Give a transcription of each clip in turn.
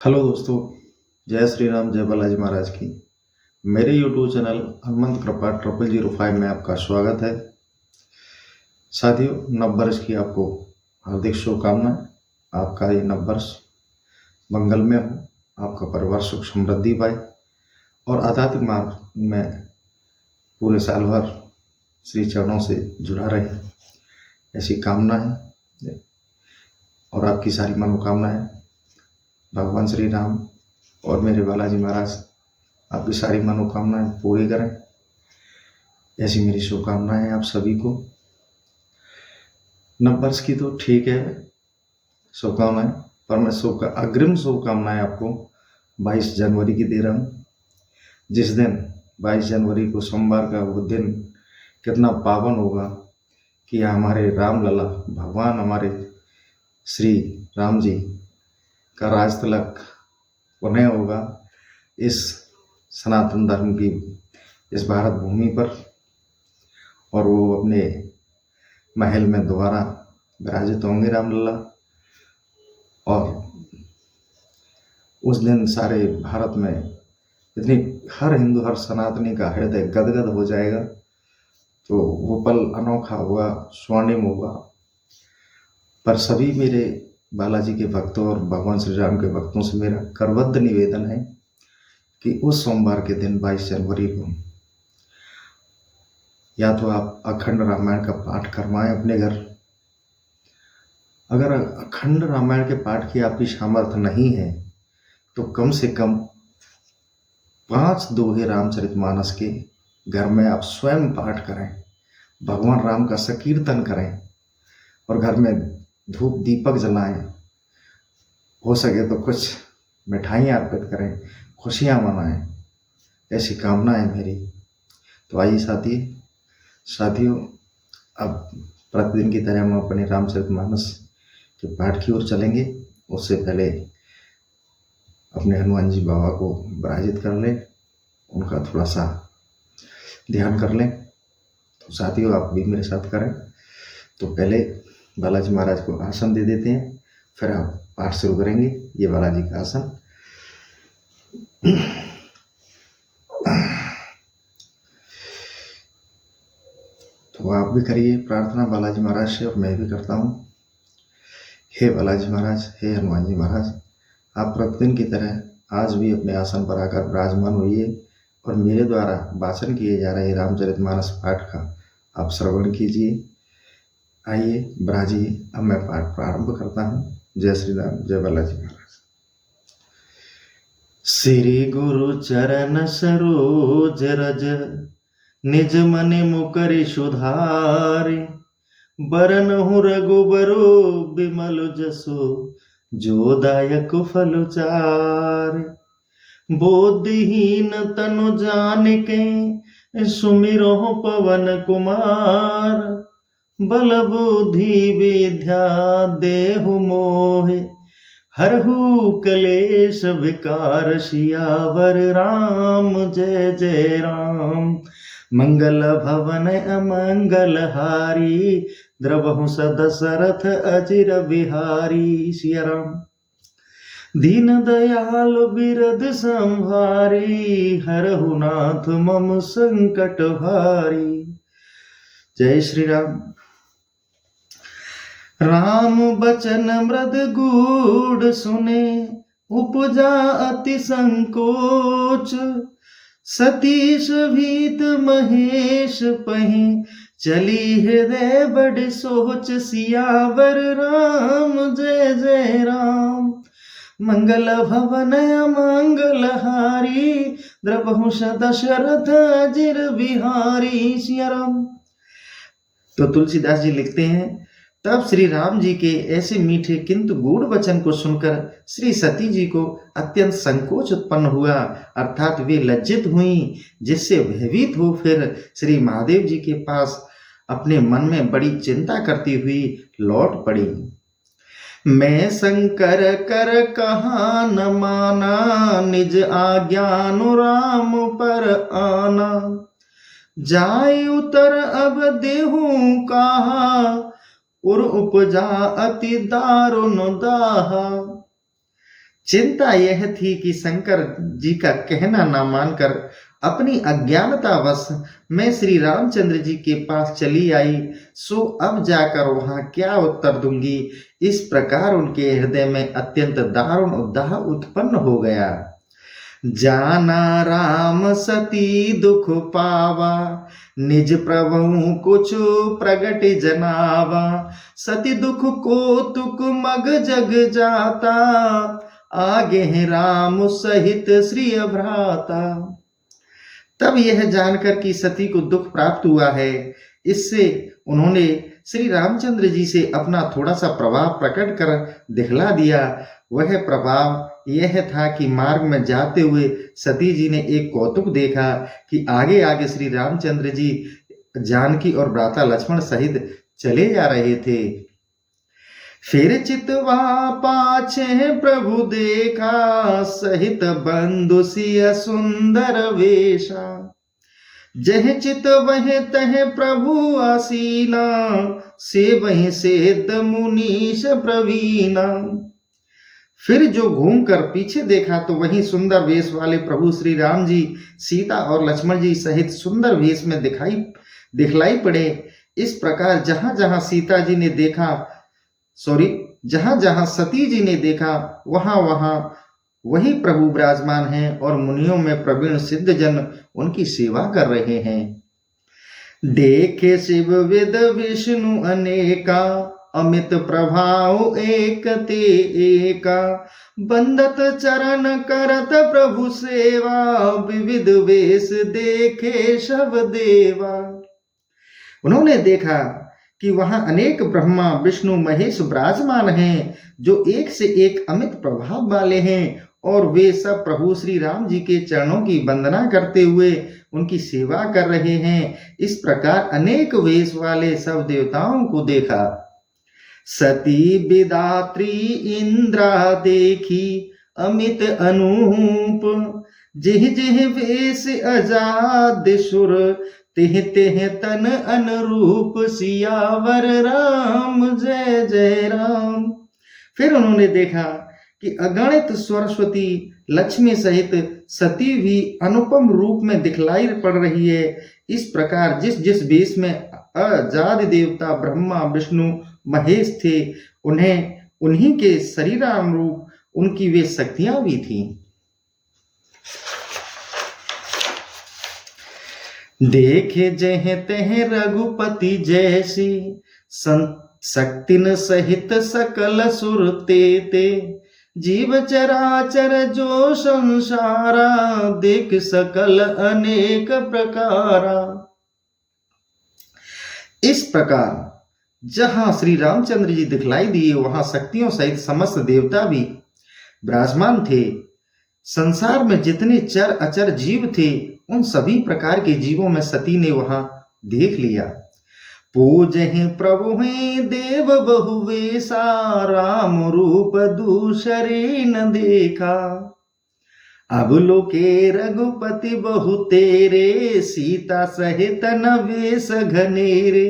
Hello दोस्तों, जय श्री राम, जय बालाजी महाराज की। मेरे यूट्यूब चैनल हनुमंत कृपा 0005 में आपका स्वागत है। साथियों, नव वर्ष की आपको हार्दिक शुभकामनाएं। आपका ये नव वर्ष मंगलमय हो, आपका परिवार सुख समृद्धि पाए और आध्यात्मिक मार्ग में पूरे साल भर श्री चरणों से जुड़ा रहे, ऐसी कामना है। और आपकी सारी मनोकामनाएं भगवान श्री राम और मेरे बालाजी महाराज आपकी सारी मनोकामनाएं पूरी करें, ऐसी मेरी शुभकामनाएं हैं आप सभी को। नववर्ष की तो ठीक है शुभकामनाएं, पर मैं अग्रिम शुभकामनाएं आपको 22 जनवरी की दे रहा हूँ। जिस दिन 22 जनवरी को सोमवार का वो दिन कितना पावन होगा कि हमारे राम लला भगवान हमारे श्री राम जी का राज तिलक पुनः होगा इस सनातन धर्म की इस भारत भूमि पर, और वो अपने महल में दोबारा विराजित होंगे रामलला। और उस दिन सारे भारत में इतनी हर हिंदू हर सनातनी का हृदय गदगद हो जाएगा। तो वो पल अनोखा होगा, स्वर्णिम होगा। पर सभी मेरे बालाजी के भक्तों और भगवान श्री राम के भक्तों से मेरा करबद्ध निवेदन है कि उस सोमवार के दिन 22 जनवरी को या तो आप अखंड रामायण का पाठ करवाएं अपने घर। अगर अखंड रामायण के पाठ की आपकी सामर्थ्य नहीं है तो कम से कम 5 दोहे रामचरितमानस के घर में आप स्वयं पाठ करें, भगवान राम का संकीर्तन करें और घर में धूप दीपक जलाएं। हो सके तो कुछ मिठाइयाँ अर्पित करें, खुशियाँ मनाएं, ऐसी कामना है मेरी। तो आइए साथियों, अब प्रतिदिन की तरह हम अपने रामचरितमानस के पाठ की ओर चलेंगे। उससे पहले अपने हनुमान जी बाबा को विराजित कर लें, उनका थोड़ा सा ध्यान कर लें। तो साथियों, आप भी मेरे साथ करें। तो पहले बालाजी महाराज को आसन दे देते हैं, फिर आप पाठ शुरू करेंगे। ये बालाजी का आसन। तो आप भी करिए प्रार्थना बालाजी महाराज से, और मैं भी करता हूँ। हे बालाजी महाराज, हे हनुमान जी महाराज, आप प्रतिदिन की तरह आज भी अपने आसन पर आकर विराजमान होइए और मेरे द्वारा वाचन किए जा रहे रामचरितमानस पाठ का आप श्रवण कीजिए। आइए विराजिए। अब मैं पाठ प्रारंभ करता हूँ। जय श्री राम, जय बालाजी महाराज। श्री गुरु चरण सरोज रज, निज मने मुकरि सुधारि। बरनहु रघुबरो बिमल जसो, जो दायक फल चारि। बोधहीन तनु जानिके, सुमिरहु पवन कुमार। बल बुद्धि विद्या देहु मोहे, हरहु कलेश विकार। सियावर राम जय जय राम। मंगल भवन अमंगल हारी, द्रवहु सदशरथ अचिर बिहारी। सिया राम। दीन दयाल बिरद संभारी, हरहु नाथ मम संकट भारी। जय श्री राम। राम बचन मृद गूढ़ सुने, उपजा अति संकोच। सतीश भीत महेश पहि, चली हृदय बड़ सोच। सियावर राम जय जय राम। मंगल भवन अमंगल हारी, द्रवहु दशरथ अजिर बिहारी। सिया राम। तो तुलसीदास जी लिखते हैं, तब श्री राम जी के ऐसे मीठे किंतु गूढ़ वचन को सुनकर श्री सती जी को अत्यंत संकोच उत्पन्न हुआ, अर्थात वे लज्जित हुईं, जिससे भयभीत हो फिर श्री महादेव जी के पास अपने मन में बड़ी चिंता करती हुई लौट पड़ी। मैं शंकर कर कहा न माना, निज आज्ञानु राम पर आना। जाय उतर अब देहू कहा, उर उपजा अति दारुण दाहा। चिंता यह थी कि शंकर जी का कहना ना मानकर अपनी अज्ञानतावश मैं श्री रामचंद्र जी के पास चली आई, सो अब जाकर वहां क्या उत्तर दूंगी। इस प्रकार उनके हृदय में अत्यंत दारुण उद्दाह उत्पन्न हो गया। जाना राम सती दुख पावा, निज प्रभु कुछ प्रगट जनावा। सती दुख को तुक मग जग जाता, आगे हैं राम सहित श्री भ्राता। तब यह जानकर कि सती को दुख प्राप्त हुआ है, इससे उन्होंने श्री रामचंद्र जी से अपना थोड़ा सा प्रभाव प्रकट कर दिखला दिया। वह प्रभाव यह था कि मार्ग में जाते हुए सती जी ने एक कौतुक देखा कि आगे आगे श्री रामचंद्र जी जानकी और भ्राता लक्ष्मण सहित चले जा रहे थे। फिर चितवा पाछे प्रभु देखा, सहित बंधु सिय सुंदर वेशा। जह चित वह तह प्रभु आसीना, से वह सेत मुनीश प्रवीणा। फिर जो घूमकर पीछे देखा तो वही सुंदर वेश वाले प्रभु श्री राम जी सीता और लक्ष्मण जी सहित सुंदर वेश में दिखलाई पड़े। इस प्रकार जहां जहां सीता जी ने देखा जहां जहां सती जी ने देखा वहां वहां वही प्रभु विराजमान हैं और मुनियों में प्रवीण सिद्ध जन उनकी सेवा कर रहे हैं। देखे शिव विद विष्णु अनेका, अमित प्रभाव एक ते एका। बंदत चरण करत प्रभु सेवा, विविध वेश देखे शव देवा। उन्होंने देखा कि वहां अनेक ब्रह्मा विष्णु महेश विराजमान हैं, जो एक से एक अमित प्रभाव वाले हैं, और वे सब प्रभु श्री राम जी के चरणों की वंदना करते हुए उनकी सेवा कर रहे हैं। इस प्रकार अनेक वेश वाले सब देवताओं को देखा। सती विदात्री इंद्रा देखी, अमित अनूप। जिह जिह वेश अजाद सुर, तिह तिह तन अनुरूप। सियावर राम जय जय राम। फिर उन्होंने देखा कि अगणित सरस्वती लक्ष्मी सहित सती भी अनुपम रूप में दिखलाई पड़ रही है। इस प्रकार जिस जिस वेश में अजाद देवता ब्रह्मा विष्णु महेश थे, उन्हें उन्हीं के शरीराम रूप उनकी वे शक्तियां भी थीं। देखे जह तह रघुपति जैसी, शक्तिन सहित सकल सुर ते। जीव चराचर जो संसारा, देख सकल अनेक प्रकारा। इस प्रकार जहां श्री रामचंद्र जी दिखलाई दिए वहां शक्तियों सहित समस्त देवता भी विराजमान थे। संसार में जितने चर अचर जीव थे उन सभी प्रकार के जीवों में सती ने वहां देख लिया। पूजहि प्रभु हैं देव बहुवेशा, राम रूप दूसरे न देखा। अब लोके रघुपति बहु तेरे, सीता सहित न वेश घनेरे।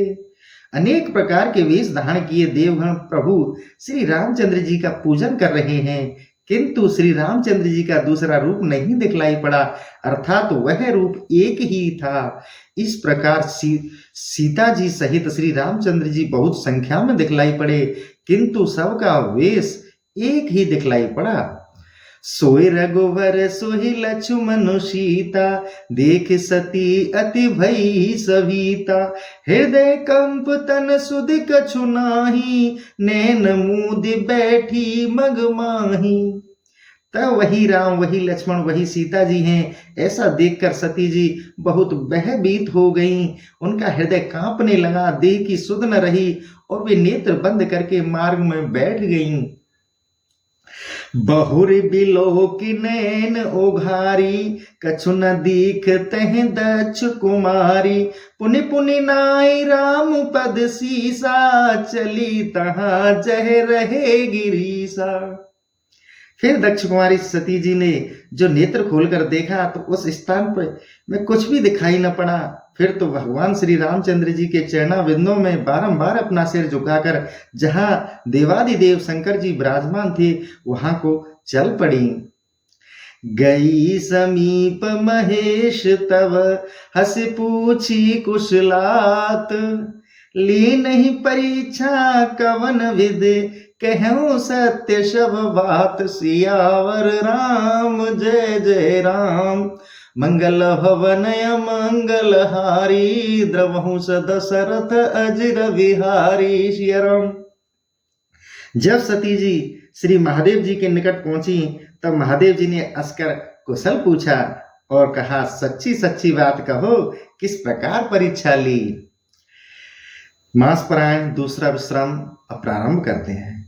अनेक प्रकार के वेश धारण किए देवगण प्रभु श्री रामचंद्र जी का पूजन कर रहे हैं, किंतु श्री रामचंद्र जी का दूसरा रूप नहीं दिखलाई पड़ा, अर्थात वह रूप एक ही था। इस प्रकार सीता जी सहित श्री रामचंद्र जी बहुत संख्या में दिखलाई पड़े, किंतु सबका वेश एक ही दिखलाई पड़ा। सोई रघुवर सोई लक्ष्मण सीता, देख सती अति भई सविता। हृदय कंप तन सुध कछु नाही, नैन मूद बैठी मग माही। तब वही राम वही लक्ष्मण वही सीता जी हैं, ऐसा देखकर सती जी बहुत भयभीत हो गईं। उनका हृदय कांपने लगा, देह की सुध न रही और वे नेत्र बंद करके मार्ग में बैठ गईं। बहुर बिलो की नैन ओघारी, कछु न दीख तह दक्ष कुमारी। पुनि पुनि नाई राम पद सीसा, चली तहां जह रहे गिरीसा। फिर दक्ष कुमारी सती जी ने जो नेत्र खोलकर देखा तो उस स्थान पर में कुछ भी दिखाई न पड़ा। फिर तो भगवान श्री रामचंद्र जी के चरणाविंदों में बारंबार अपना सिर झुकाकर जहां देवादिदेव शंकर जी विराजमान थे वहां को चल पड़ी। गई समीप महेश तव हस पूछी कुशलात, ली नहीं परीक्षा कवन विद कहूँ सत्य शब बात। सियावर राम जय जय राम, मंगल भवन मंगल हारी, द्रवहु दशरथ अजिर बिहारी। श्री राम। जब सती जी श्री महादेव जी के निकट पहुंची तब महादेव जी ने हंसकर कुशल पूछा और कहा, सच्ची सच्ची बात कहो, किस प्रकार परीक्षा ली। मास पारायण दूसरा विश्राम अब प्रारंभ करते हैं।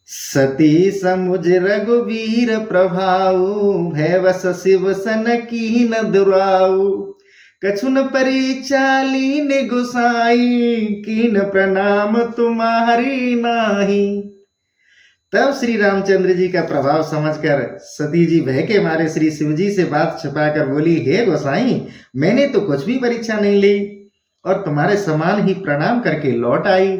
सती समुझ रघुवीर प्रभाऊ, भैवस शिव सन कीन दुराऊ। कछुन परीक्षा लीन गुसाई, कीन प्रणाम तुम्हारी नाही। तब श्री रामचंद्र जी का प्रभाव समझकर सती जी भय के मारे श्री शिव जी से बात छिपाकर बोली, हे गोसाई, मैंने तो कुछ भी परीक्षा नहीं ली और तुम्हारे समान ही प्रणाम करके लौट आई।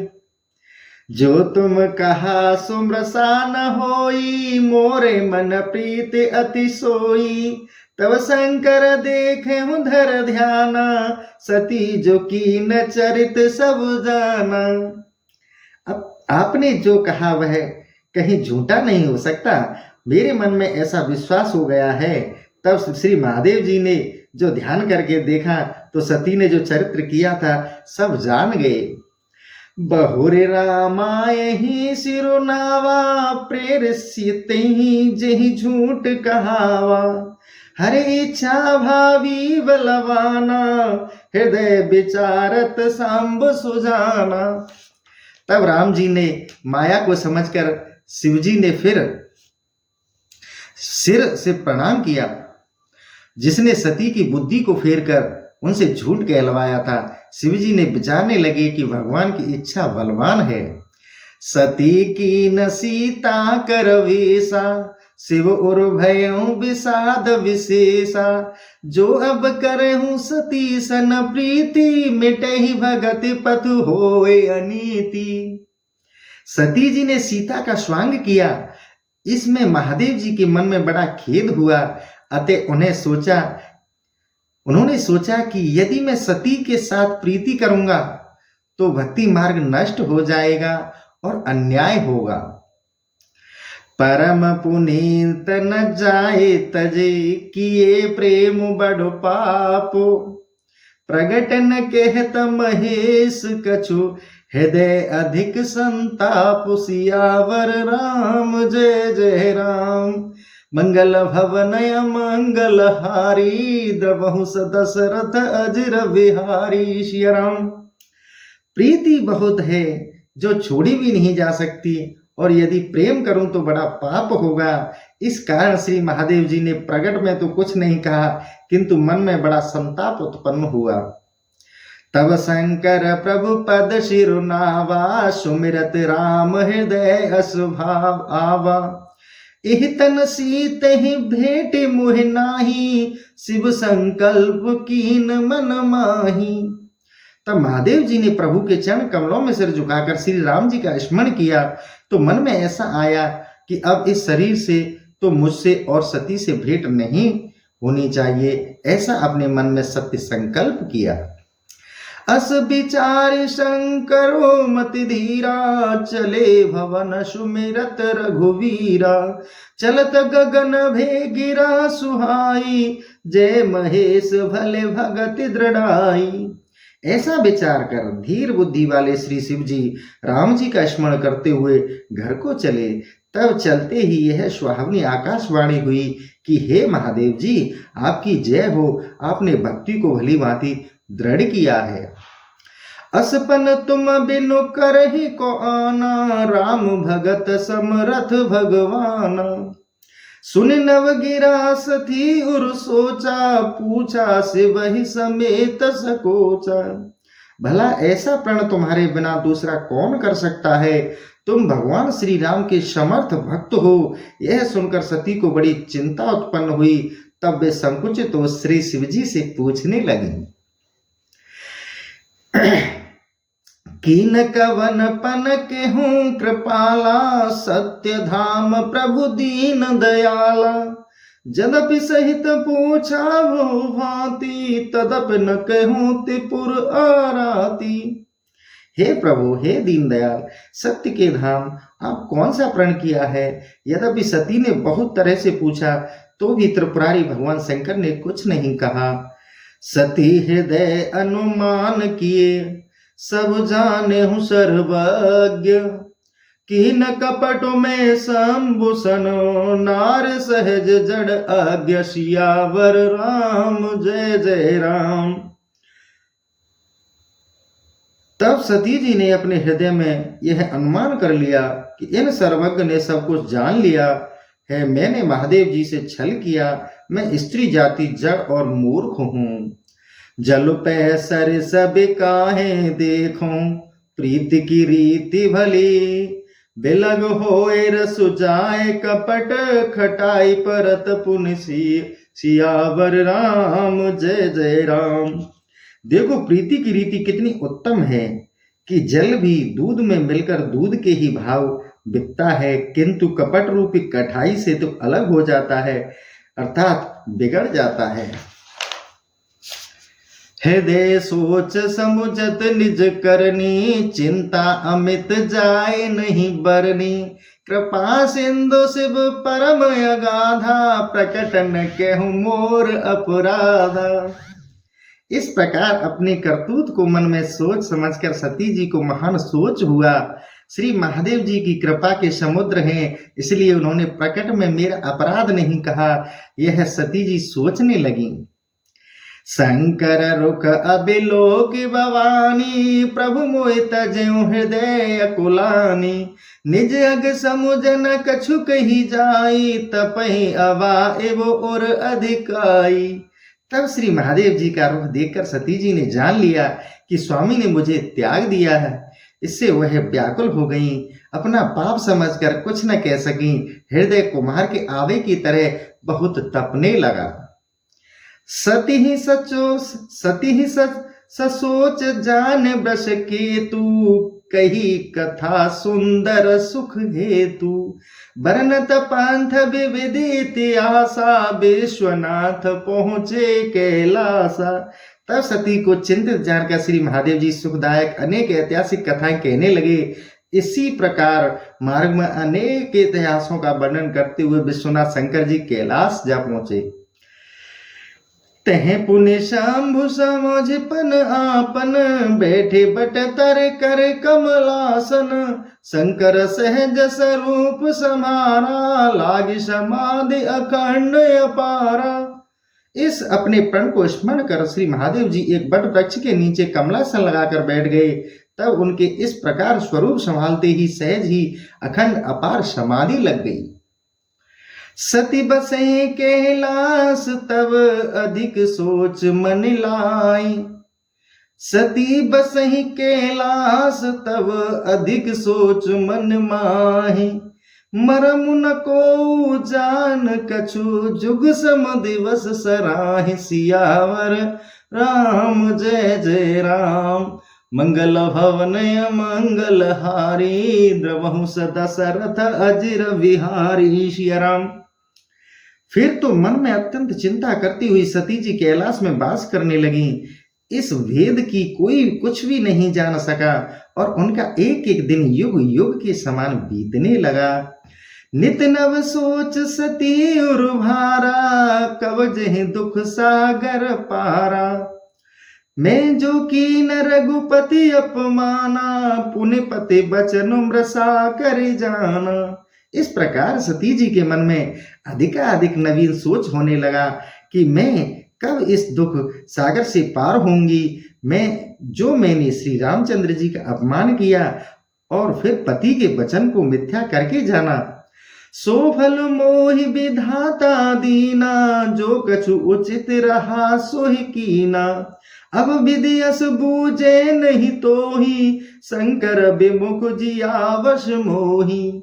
जो तुम कहा सुमरसा न होई, मोरे मन प्रीत अति सोई। तब शंकर देखे धर ध्याना, सती जो कीन चरित सब जाना। अब आपने जो कहा वह कहीं झूठा नहीं हो सकता, मेरे मन में ऐसा विश्वास हो गया है। तब श्री महादेव जी ने जो ध्यान करके देखा तो सती ने जो चरित्र किया था सब जान गए। बहुरे रामाय ही सिरुनावा, प्रेरित ही जही झूठ कहावा। हरे इच्छा भावी बलवाना, हृदय विचारत सांब सुजाना। तब राम जी ने माया को समझकर शिव जी ने फिर सिर से प्रणाम किया, जिसने सती की बुद्धि को फेर कर उनसे झूठ कहलवाया था। शिव जी ने विचारने लगे कि भगवान की इच्छा बलवान है। सती की न सीता कर वेसा, शिव उर भयऊ विषाद विशेषा। जो अब करहूं सती सन प्रीति, मिटहि भगत पथ होए अनीति। सती जी ने सीता का स्वांग किया, इसमें महादेव जी के मन में बड़ा खेद हुआ। अतः उन्होंने सोचा कि यदि मैं सती के साथ प्रीति करूंगा तो भक्ति मार्ग नष्ट हो जाएगा और अन्याय होगा। परम पुनीत न जाए तजे, किए प्रेम बड़ पाप। प्रगटन कहत महेश कछु, हृदय अधिक संताप। सियावर राम जय जय राम, मंगल भवनय मंगल हारी। द्रवहु दशरथ अजिर बिहारी। श्री राम। प्रीति बहुत है जो छोड़ी भी नहीं जा सकती, और यदि प्रेम करूं तो बड़ा पाप होगा। इस कारण श्री महादेव जी ने प्रकट में तो कुछ नहीं कहा, किंतु मन में बड़ा संताप उत्पन्न हुआ। तब शंकर प्रभु पद शिरुनावा, सुमिरत राम हृदय असुभाव आवा। इह तन सीत ही भेट मुह नाही, शिव संकल्प कीन मन माही। तब महादेव जी ने प्रभु के चरण कमलों में सिर झुकाकर श्री राम जी का स्मरण किया तो मन में ऐसा आया कि अब इस शरीर से तो मुझसे और सती से भेंट नहीं होनी चाहिए। ऐसा अपने मन में सत्य संकल्प किया। अस विचार शंकरो मति धीरा, चले भवन सुमिरत रघुवीरा। चलत गगन भेगिरा सुहाई, जय महेश भले भगत दृढ़ाई। ऐसा विचार कर धीर बुद्धि वाले श्री शिव जी राम जी का स्मरण करते हुए घर को चले। तब चलते ही यह सुहावनी आकाशवाणी हुई कि हे महादेव जी, आपकी जय हो, आपने भक्ति को भली भांति दृढ़ किया है। असपन तुम बिनु करहि को आना, राम भगत समरथ भगवान। सुन नव गिरा सती उर सोचा, पूछा से वही समेत सकोचा। भला ऐसा प्रण तुम्हारे बिना दूसरा कौन कर सकता है? तुम भगवान श्री राम के समर्थ भक्त हो। यह सुनकर सती को बड़ी चिंता उत्पन्न हुई। तब वे संकुचित हो श्री शिवजी से पूछने लगी, कीन कवन पन केहूँ कृपाला, सत्य धाम प्रभु दीन दयाला। जदपि सहित पूछा वो भांति, तदपि न कहूँ त्रिपुर आराती। हे प्रभु, हे दीनदयाल, सत्य के धाम आप कौन सा प्रण किया है? यद्यपि सती ने बहुत तरह से पूछा तो भी त्रिपुरारी भगवान शंकर ने कुछ नहीं कहा। सती हृदय अनुमान किए, सब जाने हूँ सर्वज्ञ। कीन कपट में शंभुसनो, नार सहज जड़ आज्ञा। सियावर राम जय जय राम। तब सती जी ने अपने हृदय में यह अनुमान कर लिया कि इन सर्वज्ञ ने सब कुछ जान लिया है। मैंने महादेव जी से छल किया, मैं स्त्री जाति जड़ और मूर्ख हूँ। जल पे सर सब काहे देखूं, प्रीति की रीति भली। बिलग होए रस जाए, कपट खटाई परत पुन सियावर राम जय जय राम। देखो प्रीति की रीति कितनी उत्तम है कि जल भी दूध में मिलकर दूध के ही भाव बिकता है, किंतु कपट रूपी कठाई से तो अलग हो जाता है, अर्थात बिगड़ जाता है। हृदय सोच समुझत निज करनी, चिंता अमित जाए नहीं बरनी। कृपा सिंधु शिव परम अगाधा, प्रकट न कहूँ मोर अपराधा। इस प्रकार अपने करतूत को मन में सोच समझकर सती जी को महान सोच हुआ। श्री महादेव जी की कृपा के समुद्र हैं, इसलिए उन्होंने प्रकट में मेरा अपराध नहीं कहा। यह सती जी सोचने लगी। शंकर रुख अबिलोक भवानी, प्रभु मोहि तजहु हृदय अकुलानी। निज अग समुझन कछु कही जाई, तपहि अवा एव और अधिकाई। तब श्री महादेव जी का रुख देखकर सती जी ने जान लिया कि स्वामी ने मुझे त्याग दिया है। इससे वह व्याकुल हो गई, अपना पाप समझकर कुछ न कह सकी। हृदय कुम्हार के आवे की तरह बहुत तपने लगा। सती ही ससोच जान वृष केतु, कही कथा सुंदर सुख हेतु। बरनत पंथ विविदित आशा, विश्वनाथ पहुँचे कैलासा। तब सती को चिंतित जानकर श्री महादेव जी सुखदायक अनेक ऐतिहासिक कथाएं कहने लगे। इसी प्रकार मार्ग में अनेक इतिहासों का वर्णन करते हुए विश्वनाथ शंकर जी कैलाश जा पहुंचे। तह पुण्य शंभु समझपन आपन, बैठे बट तर कर कमलासन। शंकर सहज स्वरूप समारा, लागी समाधि अखंड अपारा। इस अपने प्रण को स्मरण कर श्री महादेव जी एक बट वृक्ष के नीचे कमलासन लगाकर बैठ गए। तब उनके इस प्रकार स्वरूप संभालते ही सहज ही अखंड अपार समाधि लग गई। सती बसे कैलाश तब अधिक सोच मन लाई। सती बसहि कैलाश तब अधिक सोच मन माही। मरम न को जान कछु, जुग सम दिवस सराहि। सियावर राम जय जय राम। मंगल भवनय मंगल हारी, द्रवहु सदा सरथ अजिर विहारी। सिया राम। फिर तो मन में अत्यंत चिंता करती हुई सती जी कैलाश में वास करने लगी। इस भेद की कोई कुछ भी नहीं जान सका और उनका एक एक दिन युग युग के समान बीतने लगा। नित नव सोच सती उर्भारा, कब जहि दुख सागर पारा। मैं जो की न रघुपति अपमाना, पुण्य पति बचन मृषा कर जाना। इस प्रकार सती जी के मन में अधिकाधिक नवीन सोच होने लगा कि मैं कब इस दुख सागर से पार होंगी। मैंने श्री रामचंद्र जी का अपमान किया और फिर पति के वचन को मिथ्या करके जाना। सो फल मोहि विधाता दीना, जो कछु उचित रहा सोहि कीना। अब विधि अस बूझे नहीं तो ही, शंकर विमुख जिया वश मोही।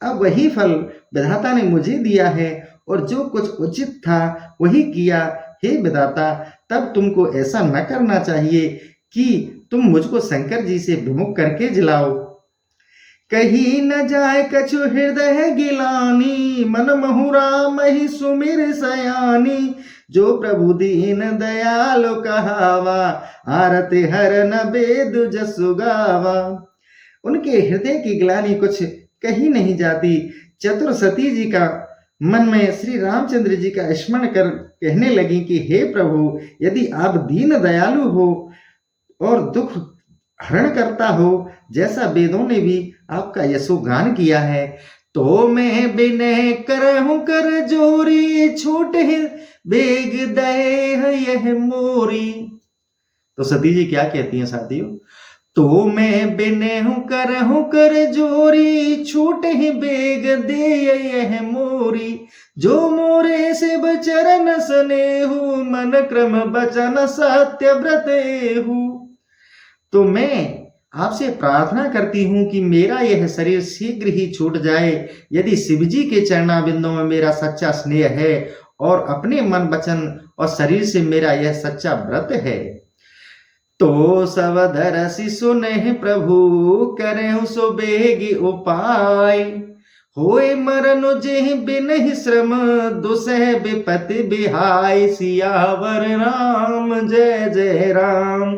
अब वही फल विधाता ने मुझे दिया है और जो कुछ उचित था वही किया। हे विधाता, तब तुमको ऐसा न करना चाहिए कि तुम मुझको शंकर जी से विमुख करके जिलाओ। कहीं न जाए कछु हृदय गिलानी, मन महुरा मही सुमिर सयानी। जो प्रभु दीन दयालु कहावा, आरती हरन वेद जसु गावा। उनके हृदय की ग्लानि कुछ कही नहीं जाती। चतुर सती जी का मन में श्री रामचंद्र जी का स्मरण कर कहने लगी कि हे प्रभु, यदि आप दीन दयालु हो और दुख हरण करता हो, जैसा वेदों ने भी आपका यशोगान किया है, तो मैं विनय करहूं कर जोरी, छूटे बेग दे यह मोरी। तो सती जी क्या कहती हैं साथियों? तो मैं विनय करहूं कर जोरी, छूटे बेग दे यह मोरी। जो मोरे शिव चरण स्नेहु, मन क्रम बचन सत्य व्रतेहु। तो मैं आपसे प्रार्थना करती हूं कि मेरा यह शरीर शीघ्र ही छूट जाए, यदि शिवजी के चरणाबिंदों में मेरा सच्चा स्नेह है और अपने मन वचन और शरीर से मेरा यह सच्चा व्रत है। तो सवधरसि सुने प्रभु, करे सो बेगी उपाय। होए मरन जेहि बिनहि श्रम, दुसह विपति बिहाय। सियावर राम जय जय राम,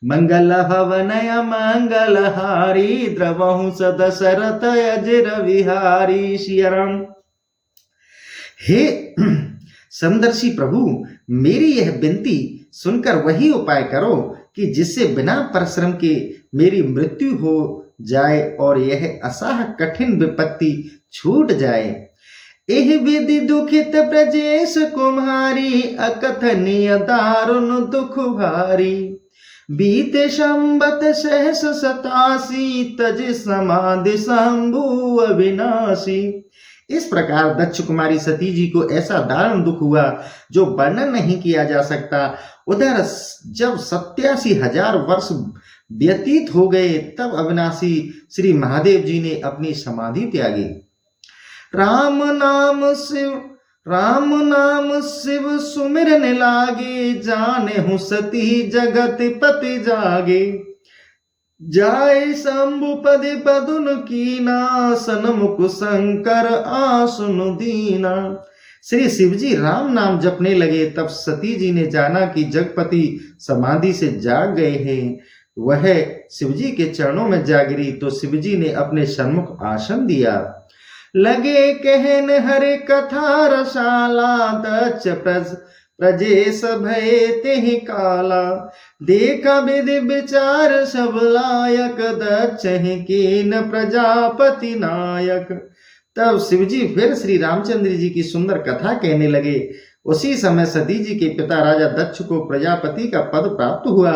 मंगल हवन मंगल हारी। द्रवहु सदशरथ अजर विहारी। सिया राम। हे समदर्शी प्रभु, मेरी यह विनती सुनकर वही उपाय करो कि जिससे बिना परिश्रम के मेरी मृत्यु हो जाए और यह असाह कठिन विपत्ति छूट जाए। एह विधि दुखित प्रजेश कुमारी, अकथनीय दारुण दुख भारी। बीते संबत सहस 87, तज समाधि शंभु अविनाशी। इस प्रकार दक्ष कुमारी सती जी को ऐसा दारुण दुख हुआ जो वर्णन नहीं किया जा सकता। उधर जब 87,000 वर्ष व्यतीत हो गए, तब अविनाशी श्री महादेव जी ने अपनी समाधि त्यागी। राम नाम शिव सुमिरन लागे, जाने हूँ सती जगत पति जागे। जाय शंभु पदि पदुन कीना, सनमुख शंकर आसुन दीना। श्री शिवजी राम नाम जपने लगे, तब सती जी ने जाना कि जगपति समाधि से जाग गए हैं। वह शिवजी के चरणों में जा गिरी तो शिवजी ने अपने सन्मुख आसन दिया। लगे कहन हरे कथा रसाला, दक्ष प्रजेश भय तेहि काला। देखा विधि विचार सब लायक, दक्ष कीन प्रजापति नायक। तब शिवजी फिर श्री रामचंद्र जी की सुंदर कथा कहने लगे। उसी समय सती जी के पिता राजा दक्ष को प्रजापति का पद प्राप्त हुआ,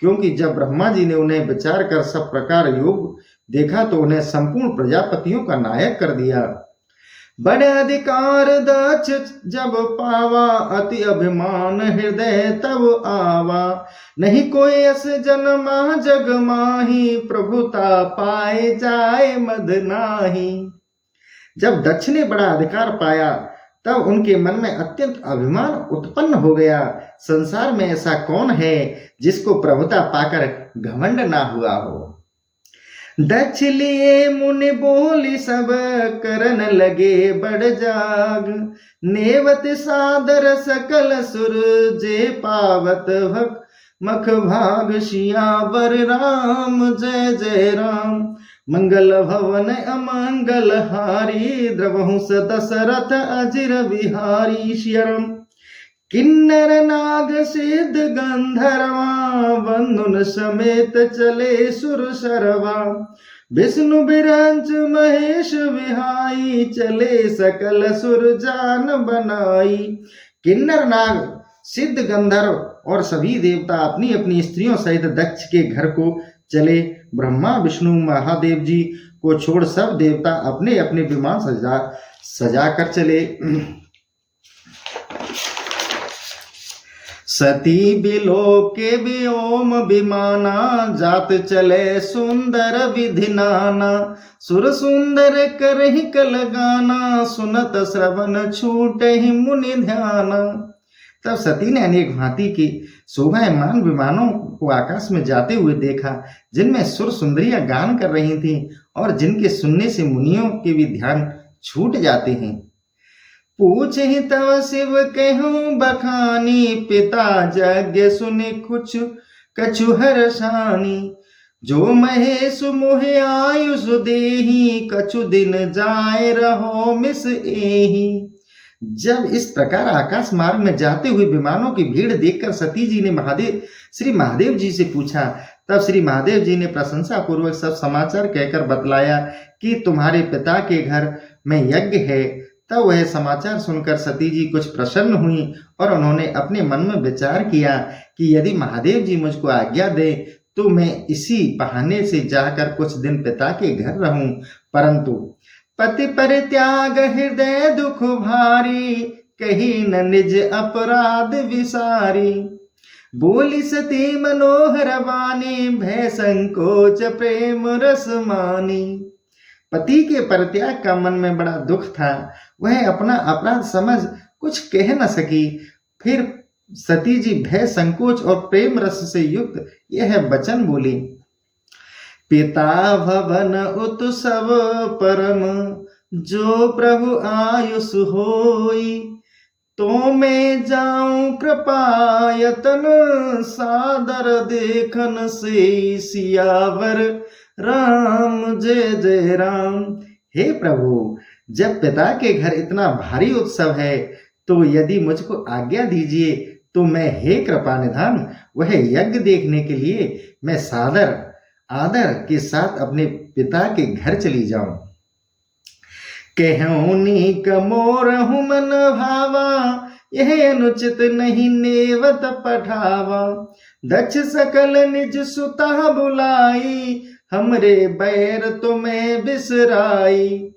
क्योंकि जब ब्रह्मा जी ने उन्हें विचार कर सब प्रकार योग देखा तो उन्हें संपूर्ण प्रजापतियों का नायक कर दिया। बड़े अधिकार दक्ष जब पावा, अति अभिमान हृदय तब आवा। नहीं कोई अस जन्मा जग माही, प्रभुता पाए जाए मद नाही। जब दक्ष ने बड़ा अधिकार पाया तब उनके मन में अत्यंत अभिमान उत्पन्न हो गया। संसार में ऐसा कौन है जिसको प्रभुता पाकर घमंड ना हुआ हो। दक्ष लिए मुनि बोली सब, करन लगे बड़ जाग। नेवत सादर सकल सुर, जे पावत भक मख भाग। सियावर राम जय जय राम, मंगल भवन अमंगल हारी। द्रवहु दशरथ अजिर विहारी। सियरम। किन्नर नाग सिद्ध गंधर्वा, बंधुन समेत चले सुर सरवा। विष्णु बिरंच महेश विहाई, चले सकल सुर जान बनाई। किन्नर नाग सिद्ध गंधर्व और सभी देवता अपनी अपनी स्त्रियों सहित दक्ष के घर को चले। ब्रह्मा विष्णु महादेव जी को छोड़ सब देवता अपने अपने विमान सजा कर चले। सती बिलोके व्योम विमाना, जात चले सुंदर विधि नाना। सुर सुंदर करहि कल गाना, सुनत श्रवण छूटे मुनि ध्याना। तब सती ने अनेक भांति के शोभायमान विमानों को आकाश में जाते हुए देखा, जिनमें सुर सुंदरियां गान कर रही थीं और जिनके सुनने से मुनियों के भी ध्यान छूट जाते हैं। पूछहि तव शिव कहूँ बखानी, पिता यज्ञ सुने कुछ कछु हर्षानी। जो महेश मोहे आयुष देही, कछु दिन जाए रहो मिस एही। जब इस प्रकार आकाश मार्ग में जाते हुए विमानों की भीड़ देखकर सती जी ने श्री महादेव जी से पूछा। तब श्री महादेव जी ने प्रशंसा पूर्वक सब समाचार कहकर बतलाया कि तुम्हारे पिता के घर में यज्ञ है। तब वह समाचार सुनकर सती जी कुछ प्रसन्न हुई और उन्होंने अपने मन में विचार किया कि यदि महादेव जी मुझको आज्ञा दे तो मैं इसी बहाने से जाकर कुछ दिन पिता के घर रहूं। परंतु पति परित्याग हृदय दुख भारी, कही न निज अपराध विसारी। बोली सती मनोहर वाणी, भय संकोच प्रेम रस मानी। पति के परित्याग का मन में बड़ा दुख था, वह अपना अपराध समझ कुछ कह न सकी। फिर सती जी भय संकोच और प्रेम रस से युक्त यह वचन बोली। पिता भवन उत्सव परम, जो प्रभु आयुष होई। तो मैं जाऊं कृपायतन, सादर देखन से सियावर राम जय जय राम। हे प्रभु, जब पिता के घर इतना भारी उत्सव है तो यदि मुझको आज्ञा दीजिए तो मैं हे कृपा निधान वह यज्ञ देखने के लिए मैं सादर आदर के साथ अपने पिता के घर चली जाऊं। कहूनी कमोर हूँ मन भावा, यह अनुचित नहीं नेवत पठावा। दक्ष सकल निज सुता बुलाई, हमरे बैर तुम्हें बिसराई।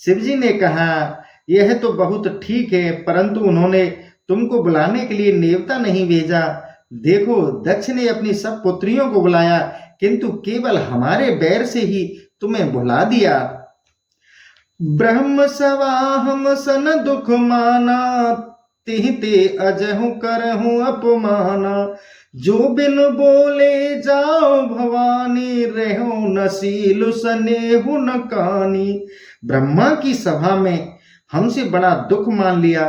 शिव जी ने कहा, यह तो बहुत ठीक है, परंतु उन्होंने तुमको बुलाने के लिए नेवता नहीं भेजा। देखो, दक्ष ने अपनी सब पुत्रियों को बुलाया, किंतु केवल हमारे बैर से ही तुम्हें बुला दिया। ब्रह्म सवाहम सन दुख माना, तिहते अजहु करहु अपमाना। जो बिन बोले जाओ भवानी, रहो नसीलु सनेहु न कानी। ब्रह्मा की सभा में हमसे बड़ा दुख मान लिया,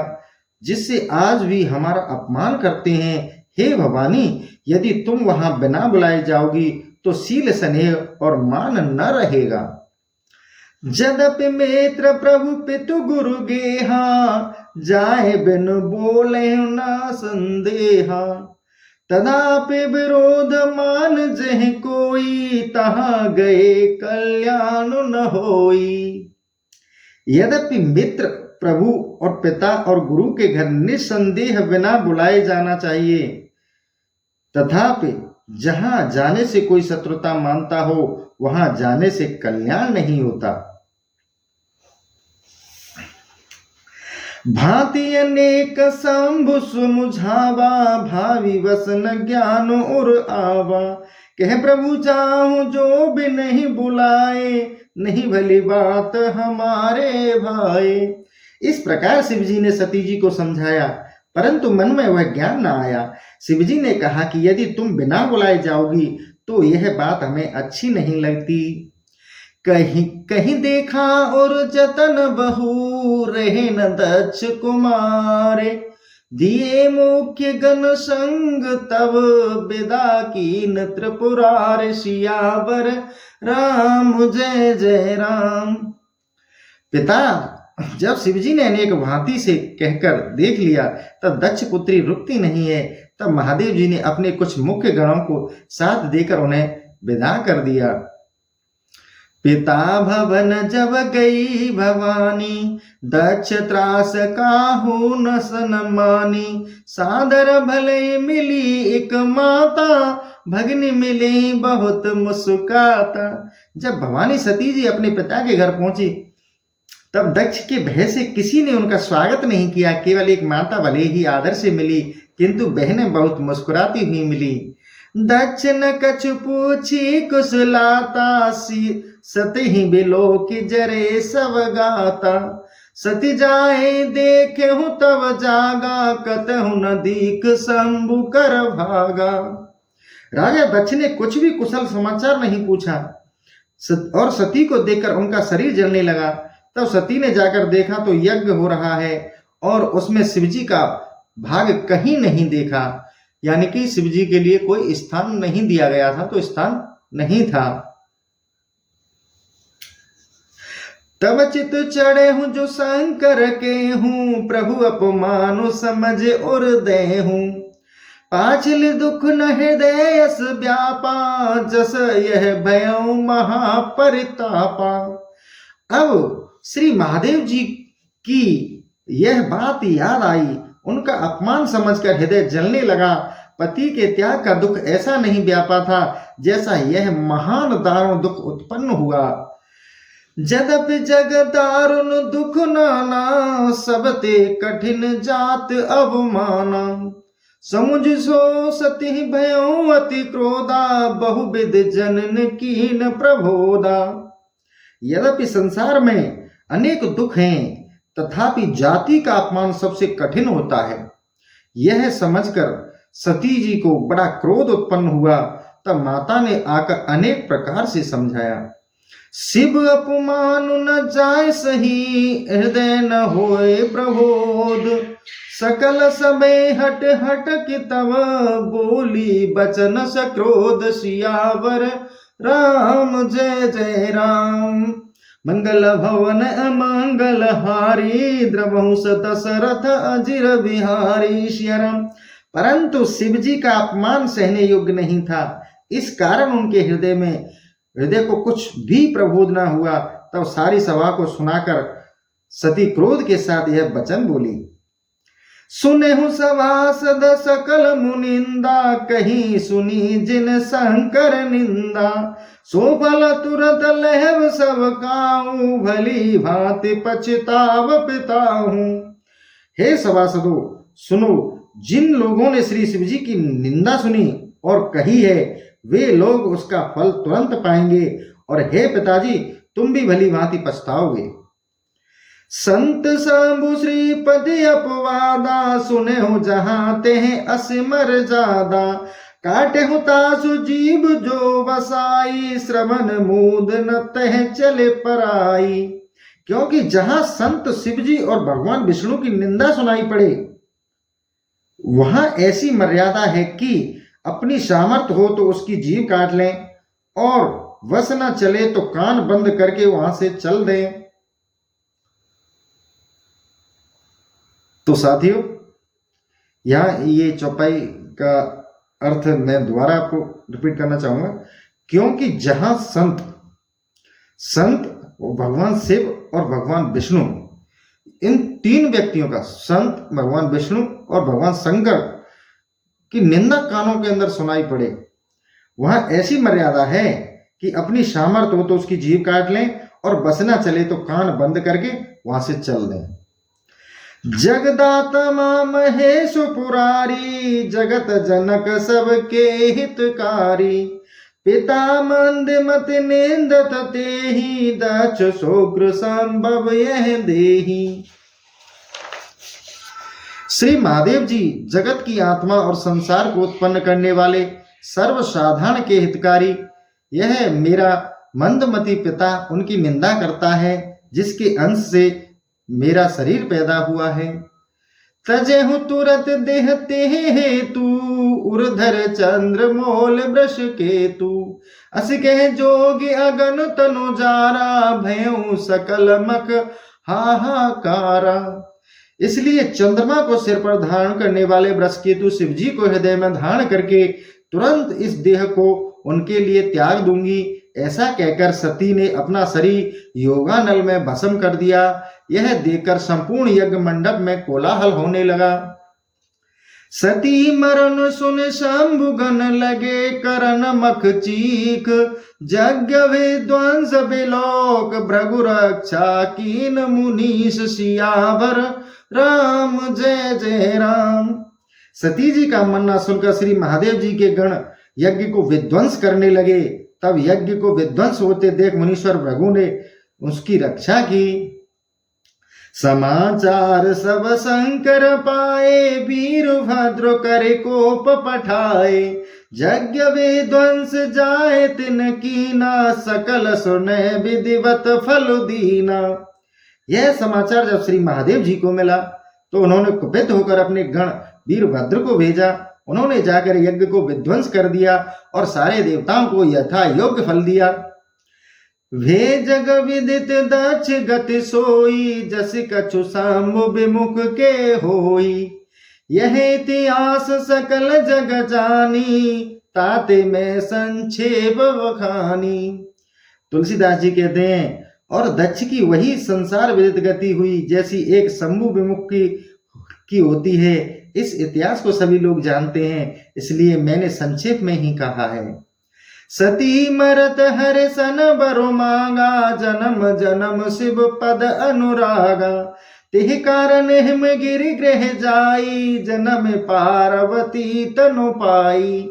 जिससे आज भी हमारा अपमान करते हैं। हे भवानी, यदि तुम वहां बिना बुलाए जाओगी तो शील स्नेह और मान न रहेगा। जदपि मित्र प्रभु पितु गुरु गेहा, जाए बिन बोले न संदेहा। तदापि विरोध मान जह कोई, तहाँ गए कल्याण न होई। यद्यपि मित्र प्रभु और पिता और गुरु के घर निसंदेह बिना बुलाए जाना चाहिए, तथापि जहां जाने से कोई शत्रुता मानता हो वहां जाने से कल्याण नहीं होता। भांति अनेक शंभु सुमुझावा, भावी वसन ज्ञान उर आवा। कह प्रभु जाऊं जो भी नहीं बुलाए, नहीं भली बात हमारे भाई। इस प्रकार शिव जी ने सती जी को समझाया, परंतु मन में वह ज्ञान न आया। शिव जी ने कहा कि यदि तुम बिना बुलाए जाओगी तो यह बात हमें अच्छी नहीं लगती। कहीं कहीं देखा और जतन बहु, रहे न दक्ष कुमारे। दिए मुख्य गण संग तब, विदा कीन त्रिपुरार। सियावर राम जय जय राम। पिता, जब शिवजी ने अनेक भांति से कहकर देख लिया तब दक्ष पुत्री रुकती नहीं है। तब महादेव जी ने अपने कुछ मुख्य गणों को साथ देकर उन्हें विदा कर दिया। पिता भवन जब गई भवानी, दक्ष त्रास काहू न सनमानी। सादर भले मिली एक माता, भगनी मिली बहुत मुस्काता। जब भवानी सती जी अपने पिता के घर पहुंची तब दक्ष के भय से किसी ने उनका स्वागत नहीं किया। केवल एक माता भले ही आदर से मिली, किंतु बहनें बहुत मुस्कुराती हुई मिली। दक्ष न कछु पूछी कुशलाता, सतही बिलो की जरे सब गाता। सती जाए देखे हूं तब जागा, कतहु न दीख शंभु कर भागा। राजा दक्ष ने कुछ भी कुशल समाचार नहीं पूछा और सती को देखकर उनका शरीर जलने लगा। तब सती ने जाकर देखा तो यज्ञ हो रहा है और उसमें शिवजी का भाग कहीं नहीं देखा, यानी कि शिवजी के लिए कोई स्थान नहीं दिया गया था, तो स्थान नहीं था। तब चित चढ़े हूं जो शंकर के हूं, प्रभु अपमानु समझ और दे हूं। पाछिल दुख न हृदय यस व्यापा, जस यह भयउ महापरितापा। अब श्री महादेव जी की यह बात याद आई, उनका अपमान समझकर हृदय जलने लगा। पति के त्याग का दुख ऐसा नहीं व्यापा था जैसा यह महान दारुण दुख उत्पन्न हुआ। जदपि जग दारुण दुख नाना, सबते कठिन जात अवमाना। समुझ सो सती भयउ अति क्रोधा, बहुविध जनन कीन प्रबोधा। यद्यपि संसार में अनेक दुख हैं, तथापि जाति का अपमान सबसे कठिन होता है। यह समझकर सती जी को बड़ा क्रोध उत्पन्न हुआ। तब माता ने आकर अनेक प्रकार से समझाया। शिव अपमान न जाय सही, हृदय न होए प्रबोध। सकल समय हट हट कि तब, बोली बचन सक्रोध। सियावर राम जय जय राम। मंगल भवन अमंगल हारी, द्रवंश दशरथ अजिर बिहारी। श्रीराम। परंतु शिवजी का अपमान सहने योग्य नहीं था, इस कारण उनके हृदय को कुछ भी प्रबोध न हुआ। तब सारी सभा को सुनाकर सती क्रोध के साथ यह वचन बोली। सुनेहु सभासद सकल मुनिंदा, कहीं सुनी जिन शंकर निंदा। सो फल तुरत लहब सब काऊ, भली भांति पछताव पिताहूं। हे सभासदों सुनो, जिन लोगों ने श्री शिवजी की निंदा सुनी और कही है, वे लोग उसका फल तुरंत पाएंगे, और हे पिताजी तुम भी भली भांति पछताओगे। संत शंभु श्रीपति अपवादा, सुने हो जहां ते असिमर जादा। काटे हो तासु जीव जो बसाई, श्रवण मूद न तह चले पराई। क्योंकि जहां संत शिवजी और भगवान विष्णु की निंदा सुनाई पड़े, वहां ऐसी मर्यादा है कि अपनी सामर्थ्य हो तो उसकी जीभ काट लें, और वश न चले तो कान बंद करके वहां से चल दें। तो साथियों, यहां ये चौपाई का अर्थ मैं दोबारा आपको रिपीट करना चाहूंगा। क्योंकि जहां संत भगवान शिव और भगवान विष्णु, इन तीन व्यक्तियों का, संत, भगवान विष्णु और भगवान शंकर की निंदा कानों के अंदर सुनाई पड़े, वहां ऐसी मर्यादा है कि अपनी सामर्थ्य हो तो उसकी जीभ काट लें, और बसना चले तो कान बंद करके वहां से चल दें। जगदाता महेश पुरारी, जगत जनक सबके हितकारी। पिता मंद मत निंदत तेहि, दक्ष शोग्र संभव यह देहि। श्री महादेव जी जगत की आत्मा और संसार को उत्पन्न करने वाले सर्वसाधारण के हितकारी। यह मेरा मंदमती पिता उनकी निंदा करता है, जिसके अंश से मेरा शरीर पैदा हुआ है। तजेहु तुरत देहते हेतु, उर्धर चंद्र मोल वृष केतु। अस कह जोगी अगन तनु जारा, भयउ सकल मख हाहाकारा। इसलिए चंद्रमा को सिर पर धारण करने वाले वृषकेतु शिवजी को हृदय में धारण करके तुरंत इस देह को उनके लिए त्याग दूंगी। ऐसा कहकर सती ने अपना शरीर योगानल में भस्म कर दिया। यह देखकर संपूर्ण यज्ञ मंडप में कोलाहल होने लगा। सती मरण सुन शंभुगन लगे, करन मख चीख। यज्ञ विध्वंस बिलोक, भृगु रक्षा कीन मुनीश। सियावर राम जय जय राम। सती जी का मरना सुनकर श्री महादेव जी के गण यज्ञ को विध्वंस करने लगे। तब यज्ञ को विध्वंस होते देख मुनीश्वर भृगु ने उसकी रक्षा की। समाचार सब शंकर पाए, वीरभद्र करे कोप पठाए। यज्ञ विध्वंस जाए तिन कीना, सकल सुने विधिवत फल दीना। यह समाचार जब श्री महादेव जी को मिला तो उन्होंने कुपित होकर अपने गण वीरभद्र को भेजा। उन्होंने जाकर यज्ञ को विध्वंस कर दिया और सारे देवताओं को यथा योग्य फल दिया। वे जग विदित दक्ष गति सोई, जस कछु शंभु विमुख के होई। यह इतिहास सकल जग जानी, ताते में संक्षेप बखानी। तुलसीदास जी कहते हैं, और दक्ष की वही संसार विदित गति हुई जैसी एक शंभु विमुख की होती है। इस इतिहास को सभी लोग जानते हैं, इसलिए मैंने संक्षेप में ही कहा है। सती मरत हर सन बरु मांगा, जन्म जन्म शिव पद अनुरागा। तिह कारण हिम गिरि गृह जाई, जन्म पार्वती तनु पाई।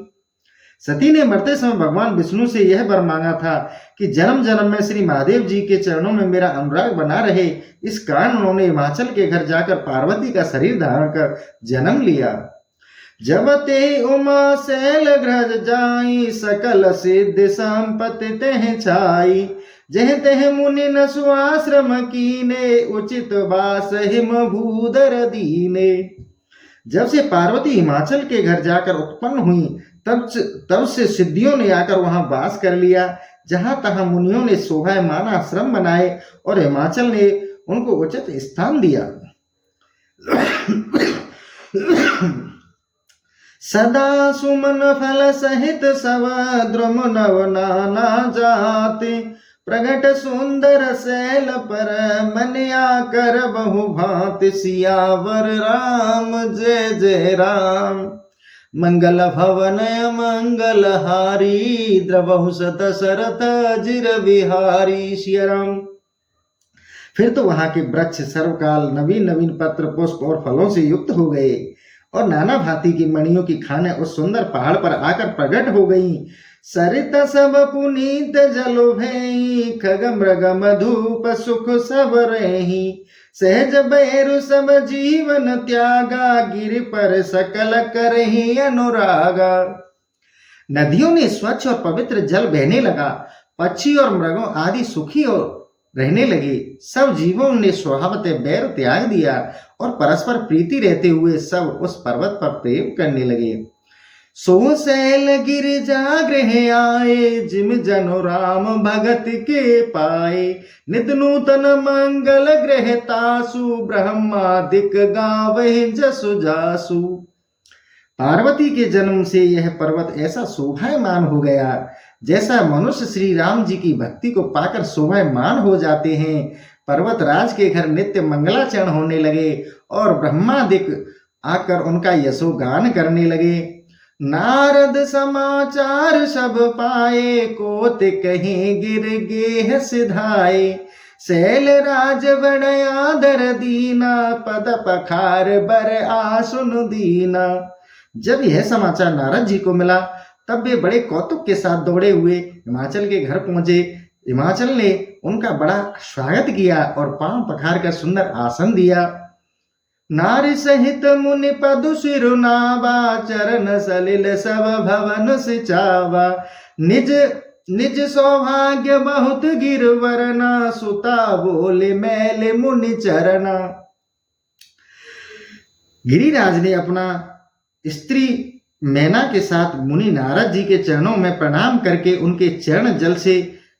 सती ने मरते समय भगवान विष्णु से यह वर मांगा था कि जन्म जन्म में श्री महादेव जी के चरणों में मेरा अनुराग बना रहे। इस कारण उन्होंने हिमाचल के घर जाकर पार्वती का शरीर धारण कर जन्म लिया। जब ते उमा शैल ग्रज जाई, सकल सिद्ध संपत्ति तह छाई। जह तह मुनि न सुआश्रम कीने, उचित वास हिम भूधर दीने। जब से पार्वती हिमाचल के घर जाकर उत्पन्न हुई तब से सिद्धियों ने आकर वहां वास कर लिया। जहां तहां मुनियों ने शोभायमान आश्रम बनाए और हिमाचल ने उनको उचित स्थान दिया। सदा सुमन फल सहित सब द्रुम नव नाना जाते। प्रगट सुंदर शैल पर मनिया कर बहु भांति। सियावर राम जय जय राम। मंगल भवन मंगल हारी, द्रवहु सत सरथ जिर बिहारी। सिया राम। फिर तो वहां के वृक्ष सर्वकाल नवीन नवीन पत्र पुष्प और फलों से युक्त हो गए और नाना भांति की मणियों की खानें उस सुंदर पहाड़ पर आकर प्रकट हो गईं। सरित सब पुनीत जलो भई, खग मृग मधुप सुख सब रही। सहज बैरु सब जीवन त्यागा, गिर पर सकल करही अनुरागा। नदियों में स्वच्छ और पवित्र जल बहने लगा। पक्षी और मृगों आदि सुखी और रहने लगे। सब जीवों ने स्वभावतः बैर त्याग दिया और परस्पर प्रीति रहते हुए सब उस पर्वत पर प्रेम करने लगे। सो शैल गिरिजा गृह आए, जिम जनो राम भगत के पाए। नित नूतन मंगल ग्रह तासु, ब्रह्मादिक गावहि जसु जासु। पार्वती के जन्म से यह पर्वत ऐसा शोभायमान हो गया जैसा मनुष्य श्री राम जी की भक्ति को पाकर शोभायमान हो जाते हैं। पर्वत राज के घर नित्य मंगलाचरण होने लगे और ब्रह्मादिक आकर उनका यशोगान करने लगे। नारद समाचार सब पाए, कोत कहीं गिर गेह सिधाए। शैल राज बड़ आदर दीना, पद पखार बर आसुन दीना। जब यह समाचार नारद जी को मिला तब वे बड़े कौतुक के साथ दौड़े हुए हिमाचल के घर पहुंचे। हिमाचल ने उनका बड़ा स्वागत किया और पांव पखार कर सुंदर आसन दिया। नारी सहित मुनि पदु सिरुनावा, चरण सलिल सब भवन सिचावा। निज निज सौभाग्य बहुत गिरवरना, सुता बोले मैल मुनि चरना। गिरिराज ने अपना स्त्री मैना के साथ मुनि नारद जी के चरणों में प्रणाम करके उनके चरण जल से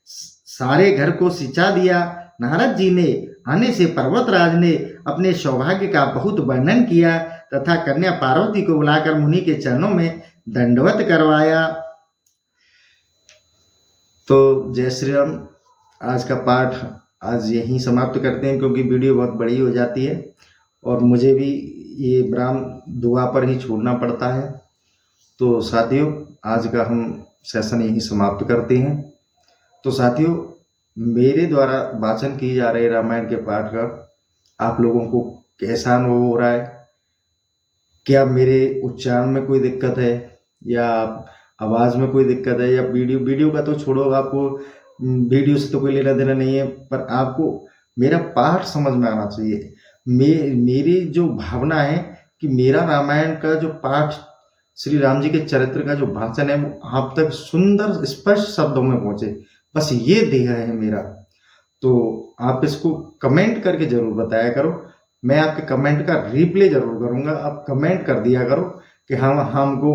सारे घर को सिंचा दिया। नारद जी ने आने से पर्वतराज ने अपने सौभाग्य का बहुत वर्णन किया तथा कन्या पार्वती को बुलाकर मुनि के चरणों में दंडवत करवाया। तो जय श्री राम। आज का पाठ आज यहीं समाप्त करते हैं क्योंकि वीडियो बहुत बड़ी हो जाती है और मुझे भी ये विराम दुआ पर ही छोड़ना पड़ता है। तो साथियों, आज का हम सेशन यहीं समाप्त करते हैं। तो साथियों, मेरे द्वारा वाचन की जा रहे रामायण के पाठ का आप लोगों को कैसा अनुभव हो रहा है? क्या मेरे उच्चारण में कोई दिक्कत है या आवाज़ में कोई दिक्कत है या वीडियो का तो छोड़ो, आपको वीडियो से तो कोई लेना देना नहीं है, पर आपको मेरा पाठ समझ में आना चाहिए। मेरी जो भावना है कि मेरा रामायण का जो पाठ, श्री राम जी के चरित्र का जो भाषण है, वो आप तक सुंदर स्पष्ट शब्दों में पहुंचे, बस ये ध्येय है मेरा। तो आप इसको कमेंट करके जरूर बताया करो, मैं आपके कमेंट का रिप्लाई जरूर करूंगा। आप कमेंट कर दिया करो कि हाँ हमको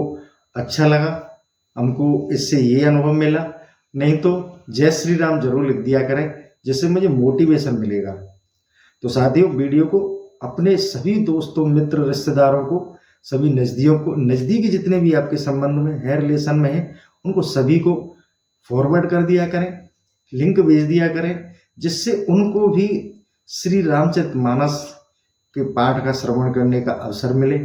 अच्छा लगा, हमको इससे ये अनुभव मिला, नहीं तो जय श्री राम जरूर लिख दिया करें, जिससे मुझे मोटिवेशन मिलेगा। तो साथियों, वीडियो को अपने सभी दोस्तों, मित्र, रिश्तेदारों को, सभी नज़दीकी जितने भी आपके संबंध में है, रिलेशन में है, उनको सभी को फॉरवर्ड कर दिया करें, लिंक भेज दिया करें, जिससे उनको भी श्री रामचरितमानस के पाठ का श्रवण करने का अवसर मिले,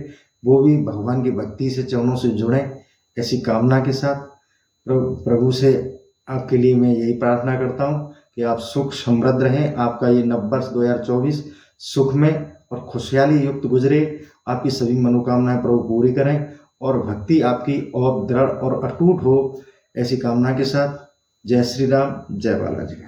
वो भी भगवान की भक्ति से, चरणों से जुड़ें, ऐसी कामना के साथ प्रभु से आपके लिए मैं यही प्रार्थना करता हूँ कि आप सुख समृद्ध रहें, आपका ये नववर्ष 2024 सुख में और खुशहाली युक्त गुजरे, आपकी सभी मनोकामनाएं प्रभु पूरी करें और भक्ति आपकी और दृढ़ और अटूट हो, ऐसी कामना के साथ जय श्री राम, जय बालाजी।